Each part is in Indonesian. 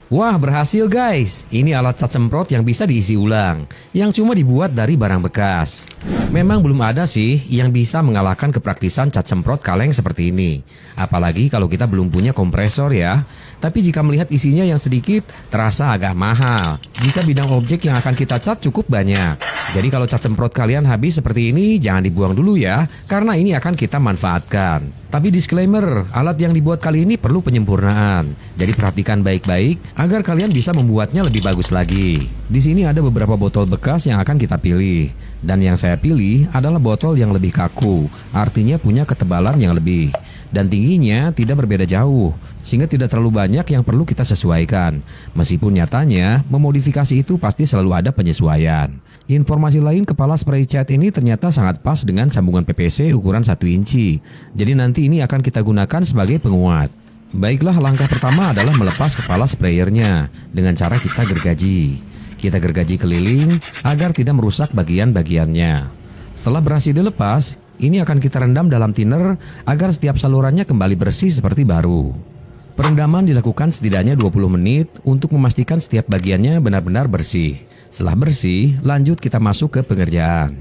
Wah, berhasil guys. Ini alat cat semprot yang bisa diisi ulang, yang cuma dibuat dari barang bekas. Memang belum ada sih yang bisa mengalahkan kepraktisan cat semprot kaleng seperti ini. Apalagi kalau kita belum punya kompresor ya. Tapi jika melihat isinya yang sedikit, terasa agak mahal. Jika bidang objek yang akan kita cat cukup banyak. Jadi kalau cat semprot kalian habis seperti ini, jangan dibuang dulu ya, karena ini akan kita manfaatkan. Tapi disclaimer, alat yang dibuat kali ini perlu penyempurnaan. Jadi perhatikan baik-baik agar kalian bisa membuatnya lebih bagus lagi. Di sini ada beberapa botol bekas yang akan kita pilih. Dan yang saya pilih adalah botol yang lebih kaku, artinya punya ketebalan yang lebih. Dan tingginya tidak berbeda jauh, sehingga tidak terlalu banyak yang perlu kita sesuaikan. Meskipun nyatanya, memodifikasi itu pasti selalu ada penyesuaian. Informasi lain, kepala spray cat ini ternyata sangat pas dengan sambungan PVC ukuran 1 inci. Jadi nanti ini akan kita gunakan sebagai penguat. Baiklah, langkah pertama adalah melepas kepala sprayernya dengan cara kita gergaji. Kita gergaji keliling agar tidak merusak bagian-bagiannya. Setelah berhasil dilepas, ini akan kita rendam dalam thinner agar setiap salurannya kembali bersih seperti baru. Perendaman dilakukan setidaknya 20 menit untuk memastikan setiap bagiannya benar-benar bersih. Setelah bersih, lanjut kita masuk ke pengerjaan.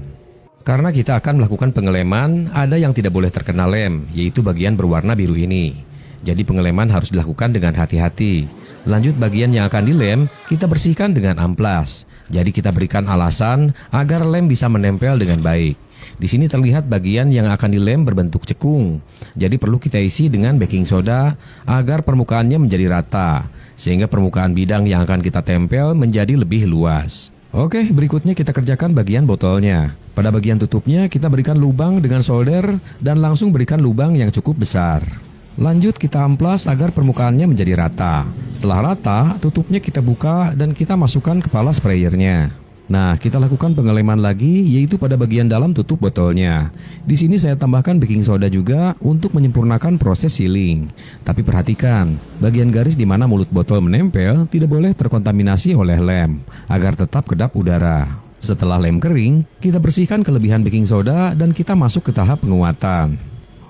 Karena kita akan melakukan pengeleman, ada yang tidak boleh terkena lem, yaitu bagian berwarna biru ini. Jadi pengeleman harus dilakukan dengan hati-hati. Lanjut bagian yang akan dilem, kita bersihkan dengan amplas. Jadi kita berikan alasan agar lem bisa menempel dengan baik. Di sini terlihat bagian yang akan dilem berbentuk cekung. Jadi perlu kita isi dengan baking soda agar permukaannya menjadi rata, sehingga permukaan bidang yang akan kita tempel menjadi lebih luas. Oke, berikutnya kita kerjakan bagian botolnya. Pada bagian tutupnya kita berikan lubang dengan solder dan langsung berikan lubang yang cukup besar. Lanjut kita amplas agar permukaannya menjadi rata. Setelah rata, tutupnya kita buka dan kita masukkan kepala sprayernya. Nah, kita lakukan pengeleman lagi, yaitu pada bagian dalam tutup botolnya. Di sini saya tambahkan baking soda juga untuk menyempurnakan proses sealing. Tapi perhatikan, bagian garis di mana mulut botol menempel tidak boleh terkontaminasi oleh lem, agar tetap kedap udara. Setelah lem kering, kita bersihkan kelebihan baking soda dan kita masuk ke tahap penguatan.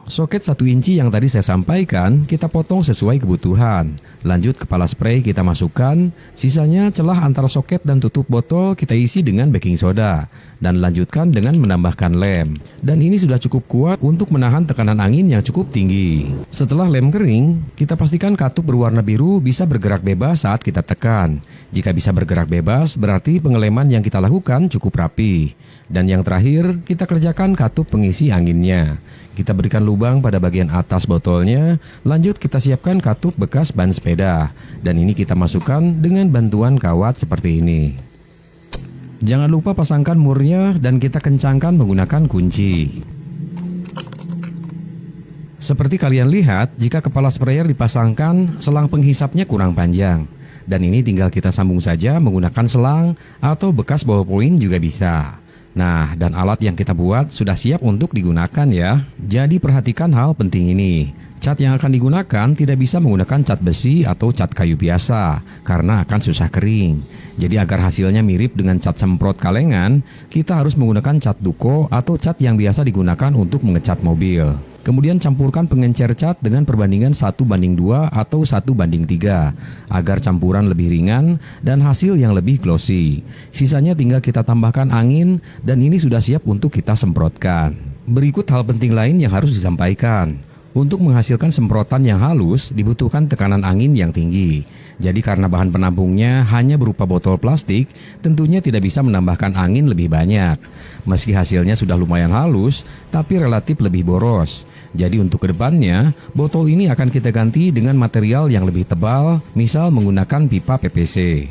Soket 1 inci yang tadi saya sampaikan, kita potong sesuai kebutuhan. Lanjut kepala spray kita masukkan, sisanya celah antara soket dan tutup botol kita isi dengan baking soda. Dan lanjutkan dengan menambahkan lem. Dan ini sudah cukup kuat untuk menahan tekanan angin yang cukup tinggi. Setelah lem kering, kita pastikan katup berwarna biru bisa bergerak bebas saat kita tekan. Jika bisa bergerak bebas, berarti pengeleman yang kita lakukan cukup rapi. Dan yang terakhir, kita kerjakan katup pengisi anginnya. Kita berikan lubang pada bagian atas botolnya, lanjut kita siapkan katup bekas ban sepeda. Dan ini kita masukkan dengan bantuan kawat seperti ini. Jangan lupa pasangkan murnya dan kita kencangkan menggunakan kunci. Seperti kalian lihat, jika kepala sprayer dipasangkan, selang penghisapnya kurang panjang. Dan ini tinggal kita sambung saja menggunakan selang atau bekas ballpoint juga bisa. Nah, dan alat yang kita buat sudah siap untuk digunakan ya. Jadi perhatikan hal penting ini. Cat yang akan digunakan tidak bisa menggunakan cat besi atau cat kayu biasa, karena akan susah kering. Jadi agar hasilnya mirip dengan cat semprot kalengan, kita harus menggunakan cat duko atau cat yang biasa digunakan untuk mengecat mobil. Kemudian campurkan pengencer cat dengan perbandingan 1:2 atau 1:3 agar campuran lebih ringan dan hasil yang lebih glossy. Sisanya tinggal kita tambahkan angin dan ini sudah siap untuk kita semprotkan. Berikut hal penting lain yang harus disampaikan. Untuk menghasilkan semprotan yang halus dibutuhkan tekanan angin yang tinggi. Jadi karena bahan penampungnya hanya berupa botol plastik, tentunya tidak bisa menambahkan angin lebih banyak. Meski hasilnya sudah lumayan halus, tapi relatif lebih boros. Jadi untuk kedepannya, botol ini akan kita ganti dengan material yang lebih tebal, misal menggunakan pipa PVC.